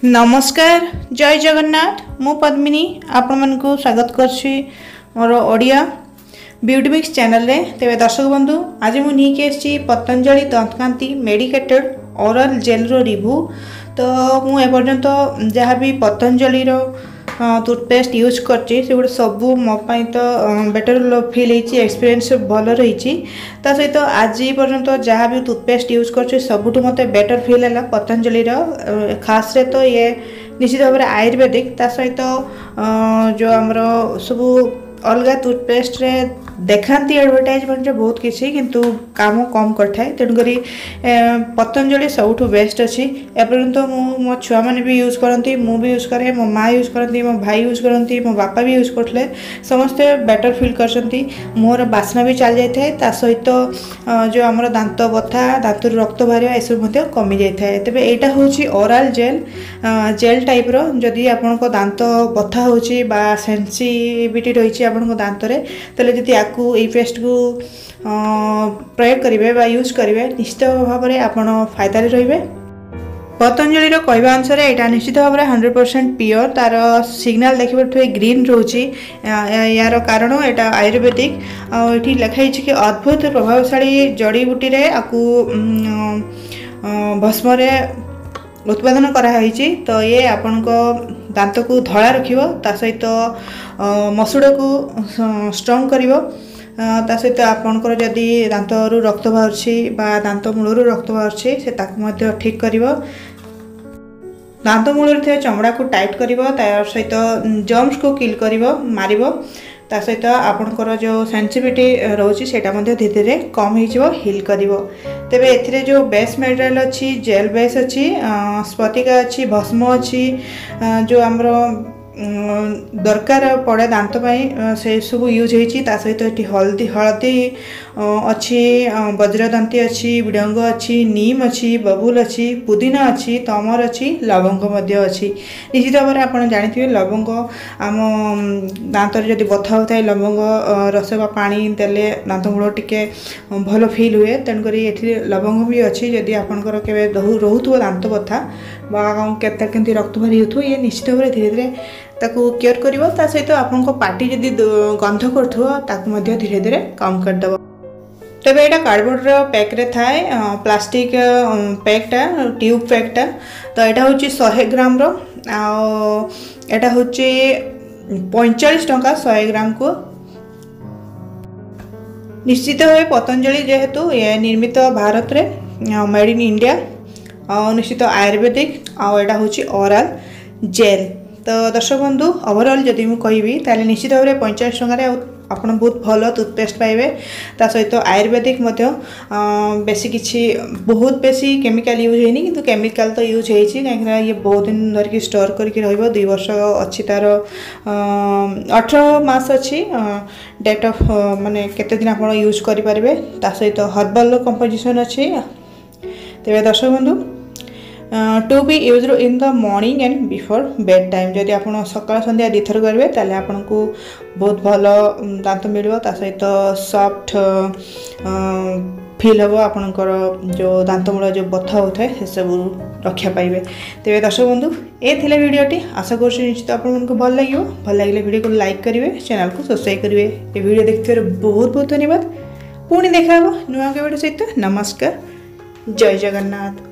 नमस्कार जय जगन्नाथ मु पद्मिनी आपण मन को स्वागत करछि मोर ओडिया ब्यूटी मिक्स चैनल रे। तेबे दर्शक बंधु आज मु नहीं के पतंजलि कांति मेडिकेटेड ओरल जेल रो रिव्यू। तो मु ए पर्यंत जहाँ भी पतंजलि रो टूथपेस्ट यूज करछि से गुड सबू मो पई तो बेटर फील होइछि, एक्सपीरियंस भल रही। ता सहित आज पर्यंत जहाँ भी टूथपेस्ट यूज करछि सबुठु मते बेटर फील है पतंजलि रो। खास रे तो ये निश्चित भाव में आयुर्वेदिक ता सहित जो आमर सबू अलग टूथपेस्ट रे देखाती एडवर्टाइजमेंट बहुत किसी किंतु काम कम करथाय। तेणुकरी पतंजलि सबुठ बेस्ट अच्छी। एपर्यंत मो छुआ मैंने भी यूज करती, मु भी यूज करे, मो माँ यूज करती, मो भाई यूज करती, मो बापा भी यूज करते, समस्ते बेटर फील करछंती। मोर बास्ना भी चल जाए ता सहित जो आमर दांत बथा दांत रक्त बाहर एसब कमी जाए। तेबे एटा होची ओरल जेल जेल टाइप रो। जदि आपन को दांत बथा होची बा सेंसिटिविटी रही आपन दांत रे तले जदि आकु ए पेस्ट को प्रयोग करेंगे बा यूज करेंगे निश्चित भाव में आपन फायदा रहिबे। पतंजलि रो कहवा अनुसार यहाँ निश्चित भाव में 100% प्योर। तार सिग्नल देखिए ग्रीन रोची यार कारण यहाँ आयुर्वेदिक ये लिखाई कि अद्भुत प्रभावशाली जड़ी बूटी रे आकु भस्म रे उत्पादन कराई। तो ये आपण को दांत को धला रखिबो, ता सहित मसुड़ को स्ट्रंग करिवो, ता सहित आपणकर जदि दांत रु रक्त बाहर बा दांत मूल रक्त बाहर से ताकू ठीक करिवो। दांत मूल चमड़ा को टाइट करिवो, तार सहित जम्स को किल करिवो मारिवो, ता सहित आपणकर जो सेंसिटिविटी रोची सेटा धीरे धीरे कम हो हिल करिवो। तेबे एथिरे जो बेस मटेरियल अच्छी जेल बेस अच्छी स्फटिका अच्छी भस्म अच्छी जो आमर दरकार पड़े दांत से सब यूज होती। सहित ये हल्दी हल्दी अच्छी वज्रदंती अच्छी विडंग अच्छी नीम अच्छी बबुल अच्छी पुदीना अच्छी तमर अच्छी लवंग अच्छी। निश्चित भाव में आपड़ जानी लवंग आम दांत जदि बथा होता है लवंग रस बा पानी देले दांत मूल टिके भल फील हुए। तेणुक ये लवंग भी अच्छी जदि आपंकर के रोथुव दांत बथा के रक्त बाहरी हो ये निश्चित भाव में धीरे धीरे ताकू केयर करिवो। ता सहित आपन को पार्टी जदि गंध करथुव ताकू धीरे धीरे कम करदेव। तेबे एटा कार्डबोर्ड रो पैक रे थाए प्लास्टिक पैकटा ट्यूब पैकटा। तो एटा होची 100 ग्राम रो एटा होची 45 टंका 100 ग्राम को। निश्चित भाव पतंजलि जेहेतु ये निर्मित भारत रे मेड इन इंडिया निश्चित आयुर्वेदिक आटा होची ओरल जेल। तो दर्शक बंधु ओवरऑल जदि मु कहबी ताले निश्चित भाव में 45 टंका आपन बहुत भल टूथपेस्ट पाइबे। ता सहित आयुर्वेदिक बेसी किछि बहुत बेसी केमिकल यूज होइनी किंतु केमिकल तो यूज होइछि काहेकि ये बहुत दिन धरिक स्टोर करके रहइबो। 2 वर्ष अच्छी तार 18 मास अच्छी डेट ऑफ माने केते दिन आपन यूज करि परिबे। ता सहित हर्बल कंपोजिशन अच्छी। तेबे दर्शक बंधु to be use in the morning and before bed time जदि आप सकाल संध्या दुईथर करेंगे ताले आपन को बहुत भल दांत मिलो। ता सहित सॉफ्ट फील हम आपणकर जो दांत मूल जो बथा होता है से सब रक्षा पाइबे। तेरे दर्शक बंधु ये थिले वीडियोटी आशा कर निश्चित आपको भल लगे। भल लगे वीडियो को लाइक करेंगे, चैनल को सब्सक्राइब करेंगे। ये वीडियो देखते बहुत बहुत धन्यवाद। पुणी देखा नुआ वीडियो सहित। नमस्कार जय जगन्नाथ।